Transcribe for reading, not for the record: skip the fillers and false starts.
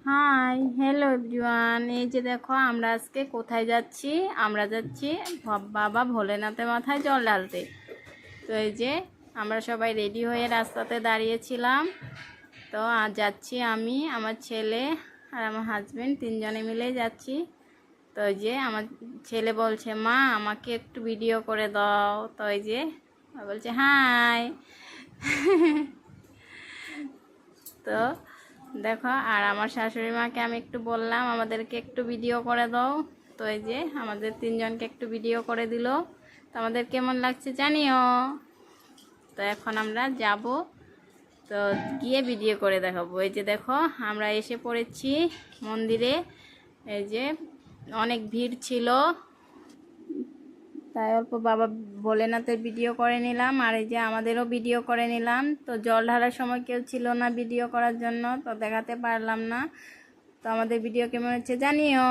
Hi hello everyone, এই যে দেখো আমরা আজকে কোথায় যাচ্ছি। আমরা যাচ্ছি বাবা ভোলেনাথের মাথায় জল ঢালতে। তো এই যে আমরা সবাই রেডি হয়ে রাস্তাতে দাঁড়িয়েছিলাম। তো আজ যাচ্ছি আমি, আমার ছেলে আর আমার হাজবেন্ড, তিনজনে মিলেই যাচ্ছি। তো এই যে আমার ছেলে বলছে, মা আমাকে একটু ভিডিও করে দাও। তো এই যে বলছে হাই। তো দেখো, আর আমার শাশুড়ি মাকে আমি একটু বললাম আমাদেরকে একটু ভিডিও করে দাও। তো এই যে আমাদের তিনজনকে একটু ভিডিও করে দিল। তো আমাদের কেমন লাগছে জানিও। তো এখন আমরা যাব, তো গিয়ে ভিডিও করে দেখাবো। এই যে দেখো আমরা এসে পড়েছি মন্দিরে। এই যে অনেক ভিড় ছিল, তাই অল্প বাবা ভোলেনাথের ভিডিও করে নিলাম, আর এই যে আমাদেরও ভিডিও করে নিলাম। তো জল ঢালার সময় কেউ ছিল না ভিডিও করার জন্য, তো দেখাতে পারলাম না। তো আমাদের ভিডিও কেমন হচ্ছে জানিও।